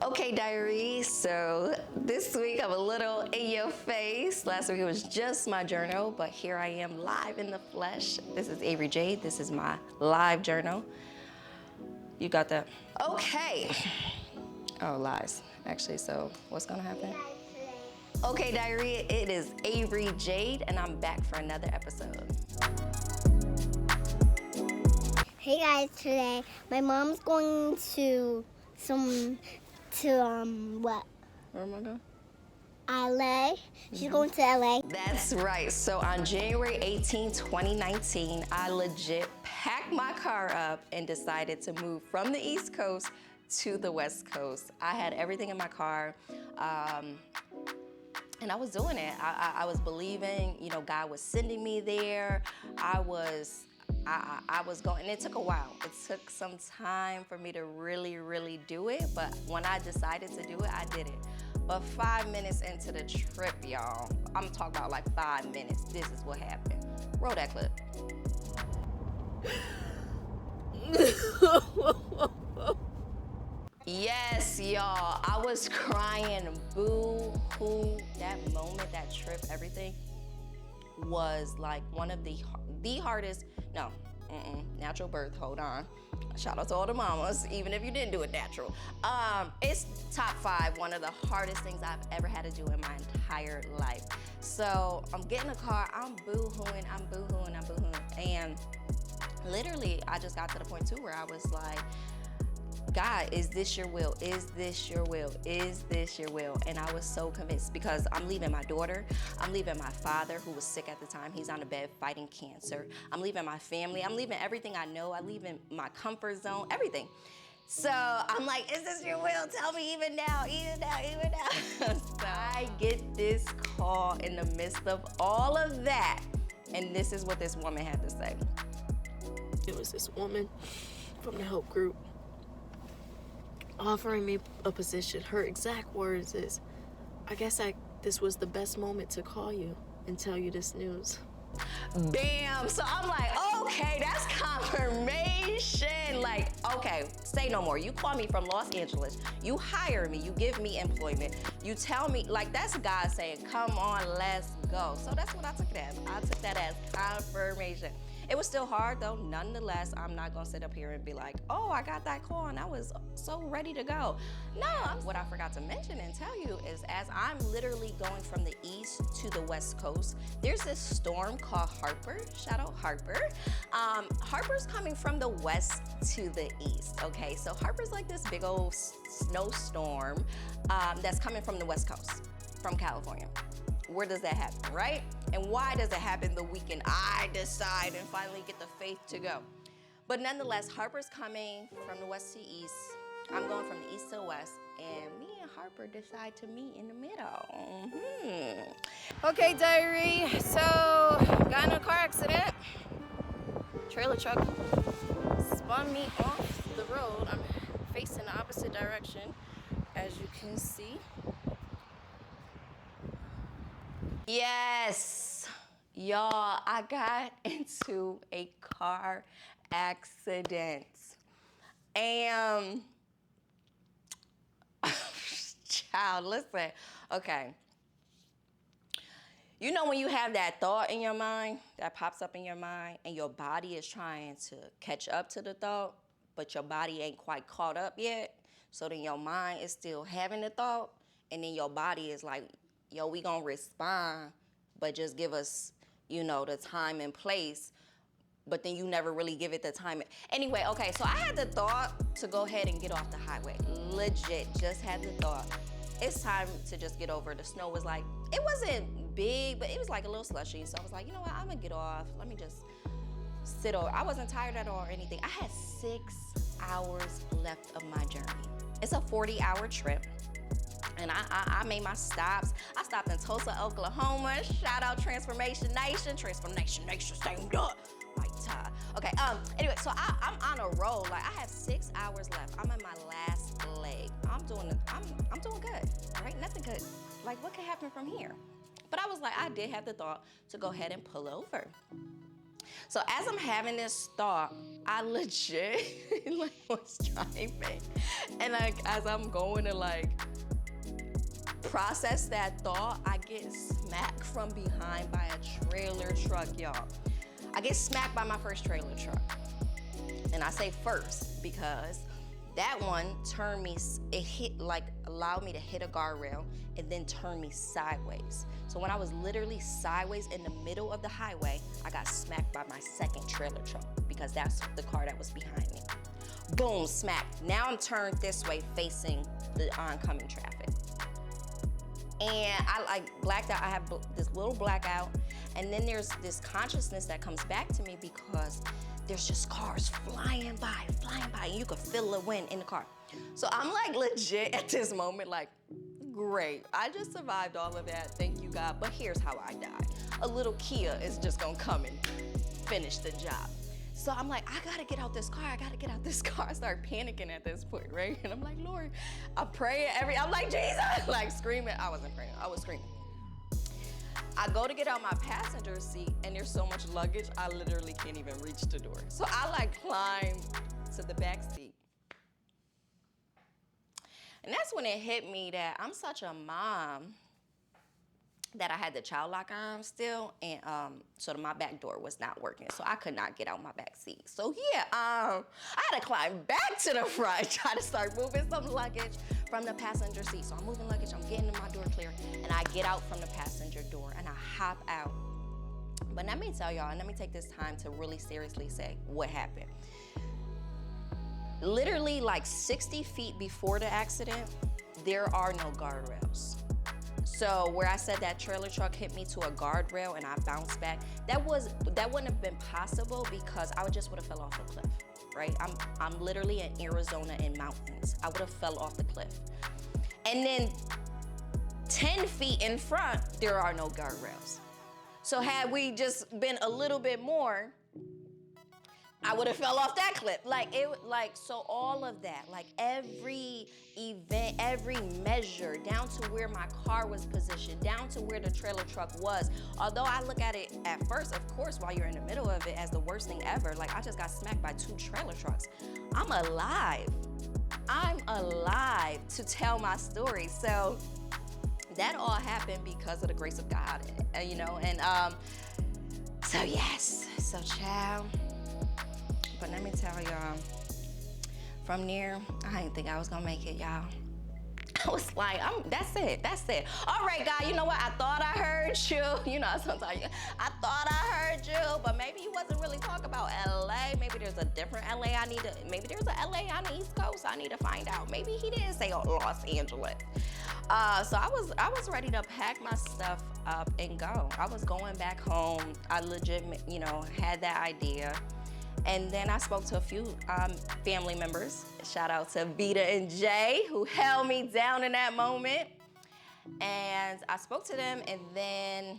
Okay, diary, so this week I'm a little in your face. Last week it was just my journal, but here I am live in the flesh. This is Avery Jade. This is my live journal. You got that? Okay. Oh, lies. Actually, so what's gonna happen? Okay, diary, it is Avery Jade, and I'm back for another episode. Hey guys, today my mom's going to what? Where am I going? LA. She's going to LA. That's right. So on January 18, 2019, I legit packed my car up and decided to move from the East Coast to the West Coast. I had everything in my car. And I was doing it. I was believing, you know, God was sending me there. I was going, and it took a while. It took some time for me to really do it, but when I decided to do it, I did it. But 5 minutes into the trip, y'all, I'm talking about like 5 minutes, this is what happened. Roll that clip. Yes, y'all, I was crying, boo-hoo. That moment, that trip, everything was like one of the hardest, natural birth, hold on. Shout out to all the mamas, even if you didn't do it natural. It's top 5, one of the hardest things I've ever had to do in my entire life. So I'm getting a car, I'm boo-hooing, and literally I just got to the point too where I was like, God, is this your will? Is this your will? Is this your will? And I was so convinced because I'm leaving my daughter. I'm leaving my father who was sick at the time. He's on the bed fighting cancer. I'm leaving my family. I'm leaving everything I know. I'm leaving my comfort zone, everything. So I'm like, is this your will? Tell me even now. So I get this call in the midst of all of that. And this is what this woman had to say. It was this woman from the help group offering me a position. Her exact words is, I guess this was the best moment to call you and tell you this news. Bam! So I'm like, okay, that's confirmation. Like, okay, say no more. You call me from Los Angeles. You hire me. You give me employment. You tell me, like, that's God saying, come on, let's go. So that's what I took it as. I took that as confirmation. It was still hard though. Nonetheless, I'm not gonna sit up here and be like, oh, I got that call and I was so ready to go. No, what I forgot to mention and tell you is as I'm literally going from the East to the West Coast, there's this storm called Harper. Shout out Harper. Harper's coming from the West to the East, okay? So Harper's like this big old snowstorm that's coming from the West Coast, from California. Where does that happen, right? And why does it happen the weekend I decide and finally get the faith to go? But nonetheless, Harper's coming from the west to east. I'm going from the east to the west, and me and Harper decide to meet in the middle. Okay, diary, so got in a car accident. Trailer truck spun me off the road. I'm facing the opposite direction, as you can see. Yes, y'all, I got into a car accident. And, child, listen, okay. You know when you have that thought in your mind, that pops up in your mind, and your body is trying to catch up to the thought, but your body ain't quite caught up yet, so then your mind is still having the thought, and then your body is like, yo, we gonna respond, but just give us, you know, the time and place, but then you never really give it the time. Anyway, okay, so I had the thought to go ahead and get off the highway. Legit, just had the thought. It's time to just get over. The snow was like, it wasn't big, but it was like a little slushy. So I was like, you know what, I'm gonna get off. Let me just sit over. I wasn't tired at all or anything. I had 6 hours left of my journey. It's a 40-hour trip. And I made my stops. I stopped in Tulsa, Oklahoma. Shout out Transformation Nation. Transformation Nation, stand up. My tie. Okay, anyway, so I'm on a roll. Like, I have 6 hours left. I'm in my last leg. I'm doing good, right? Nothing good. Like, what could happen from here? But I was like, I did have the thought to go ahead and pull over. So as I'm having this thought, I legit like was driving, and like as I'm going to like process that thought, I get smacked from behind by a trailer truck, y'all. I get smacked by my first trailer truck, and I say first because that one turned me, it hit, like allowed me to hit a guardrail and then turn me sideways. So when I was literally sideways in the middle of the highway, I got smacked by my second trailer truck because that's the car that was behind me. Boom, smack. Now I'm turned this way facing the oncoming traffic. And I like blacked out. I have this little blackout. And then there's this consciousness that comes back to me because there's just cars flying by, and you could feel the wind in the car. So I'm like legit at this moment, like, great, I just survived all of that, thank you God, but here's how I died. A little Kia is just gonna come and finish the job. So I'm like, I gotta get out this car, I start panicking at this point, right? And I'm like, Lord, I pray I'm like, Jesus, like screaming. I wasn't praying, I was screaming. I go to get out my passenger seat and there's so much luggage, I literally can't even reach the door. So I like climb to the back seat. And that's when it hit me that I'm such a mom that I had the child lock on still, and so my back door was not working, so I could not get out my back seat. So yeah, I had to climb back to the front, try to start moving some luggage from the passenger seat. So I'm moving luggage, I'm getting my door clear, and I get out from the passenger door and I hop out. But let me tell y'all, and let me take this time to really seriously say what happened. Literally like 60 feet before the accident, there are no guardrails. So where I said that trailer truck hit me to a guardrail and I bounced back, that wouldn't have been possible because I would have fell off a cliff, right? I'm literally in Arizona in mountains. I would have fell off the cliff. And then 10 feet in front, there are no guardrails. So had we just been a little bit more, I would have fell off that cliff. So all of that, like every event, every measure, down to where my car was positioned, down to where the trailer truck was. Although I look at it at first, of course, while you're in the middle of it, as the worst thing ever. Like I just got smacked by 2 trailer trucks. I'm alive to tell my story. So that all happened because of the grace of God, you know, and so yes, so child. But let me tell y'all, from there, I didn't think I was gonna make it, y'all. I was like, that's it. All right, God, you know what? I thought I heard you. You know, sometimes I thought I heard you, but maybe he wasn't really talking about LA. Maybe there's a different LA maybe there's a LA on the East Coast I need to find out. Maybe he didn't say Los Angeles. So I was ready to pack my stuff up and go. I was going back home. I legit, you know, had that idea. And then I spoke to a few family members. Shout out to Vita and Jay, who held me down in that moment. And I spoke to them, and then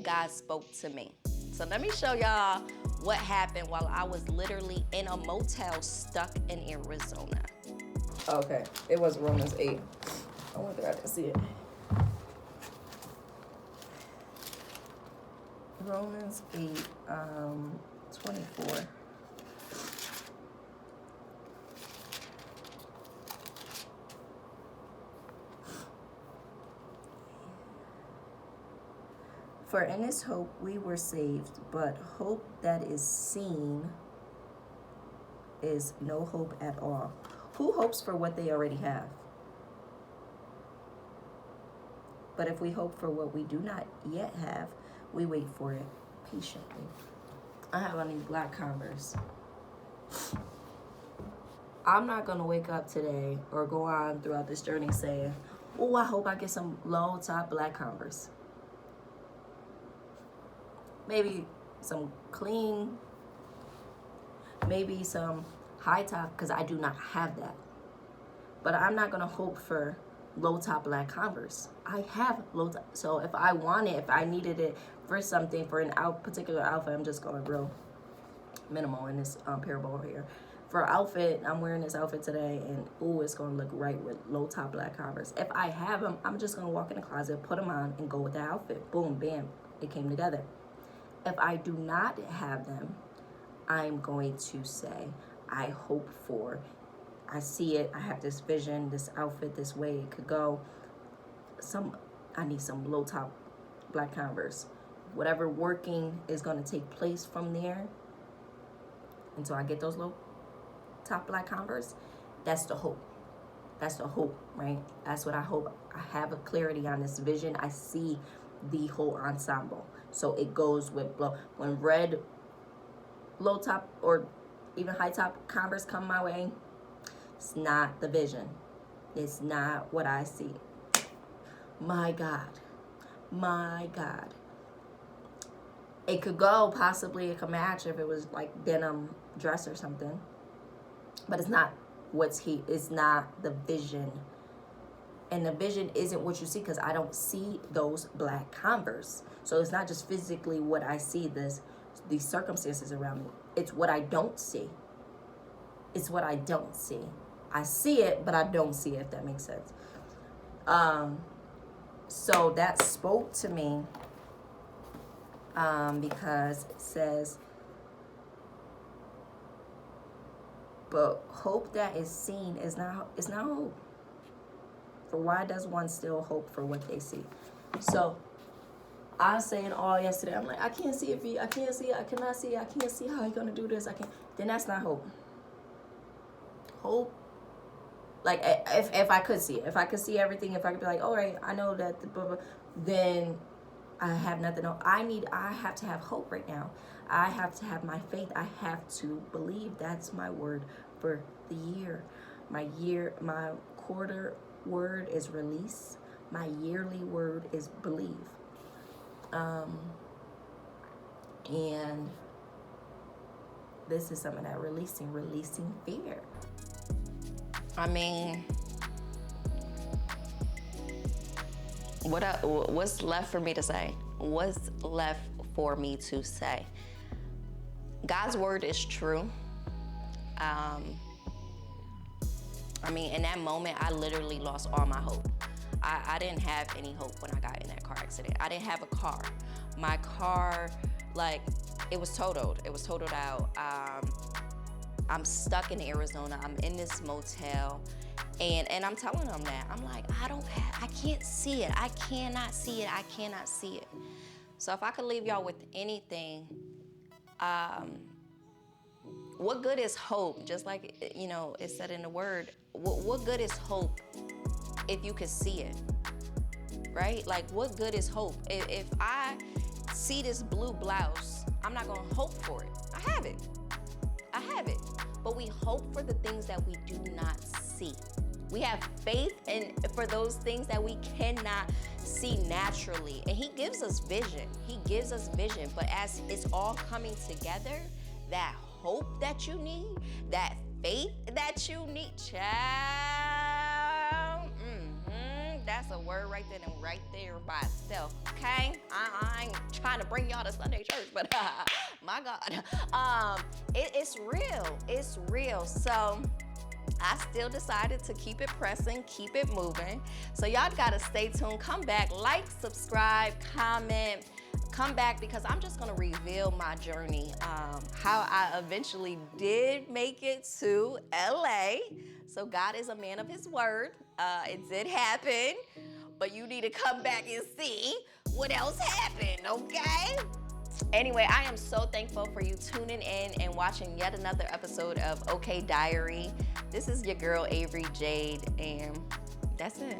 God spoke to me. So let me show y'all what happened while I was literally in a motel stuck in Arizona. Okay, it was Romans 8. I wonder if I can see it. Romans 8, 24. For in this hope we were saved, but hope that is seen is no hope at all. Who hopes for what they already have? But if we hope for what we do not yet have, we wait for it patiently. I have on these black Converse. I'm not gonna wake up today or go on throughout this journey saying, oh, I hope I get some low top black Converse. Maybe some clean, maybe some high top, because I do not have that. But I'm not gonna hope for low top black Converse. I have low top, so if I want it, if I needed it for something, for an particular outfit, I'm just going real minimal in this parable here. For outfit, I'm wearing this outfit today, and ooh, it's gonna look right with low top black Converse. If I have them, I'm just gonna walk in the closet, put them on, and go with the outfit. Boom, bam, it came together. If I do not have them, I'm going to say, I hope for, I see it, I have this vision, this outfit, this way it could go. I need some low top black Converse. Whatever working is going to take place from there until I get those low top black Converse, that's the hope. That's the hope, right? That's what I hope. I have a clarity on this vision. I see the whole ensemble. So it goes with when red low top or even high top Converse come my way, it's not the vision. It's not what I see. My God. My God. It could go, possibly it could match if it was like denim dress or something. But it's not it's not the vision. And the vision isn't what you see, because I don't see those black Converse. So it's not just physically what I see, these circumstances around me. It's what I don't see. It's what I don't see. I see it, but I don't see it, if that makes sense. So that spoke to me because it says, but hope that is seen is not hope. For why does one still hope for what they see? So I was saying all yesterday, I'm like, I can't see it, I can't see it, I cannot see it, I can't see how you're gonna do this, then that's not hope. Hope, like if I could see it, if I could see everything, if I could be like, all right, I know that, then I have nothing else. I have to have hope right now. I have to have my faith. I have to believe. That's my word for the year. My quarter word is release. My yearly word is believe. And this is something that releasing fear. I mean, what's left for me to say? What's left for me to say? God's word is true. I mean, in that moment, I literally lost all my hope. I didn't have any hope when I got in that car accident. I didn't have a car. My car, like, it was totaled. It was totaled out. I'm stuck in Arizona. I'm in this motel. And I'm telling them that. I'm like, I can't see it. I cannot see it. I cannot see it. So if I could leave y'all with anything, what good is hope? Just like, it said in the word, what good is hope if you could see it, right? Like, what good is hope? If I see this blue blouse, I'm not gonna hope for it. I have it. But we hope for the things that we do not see. We have faith for those things that we cannot see naturally. And he gives us vision. But as it's all coming together, that hope that you need, that faith that you need, child, that's a word right there by itself, okay? I ain't trying to bring y'all to Sunday church, but my God, it's real. So I still decided to keep it pressing, keep it moving. So y'all gotta stay tuned. Come back, like, subscribe, comment. Come back, because I'm just gonna reveal my journey, how I eventually did make it to LA. So God is a man of his word. It did happen, but you need to come back and see what else happened, okay? Anyway, I am so thankful for you tuning in and watching yet another episode of OK Diary. This is your girl, Avery Jade, and that's it.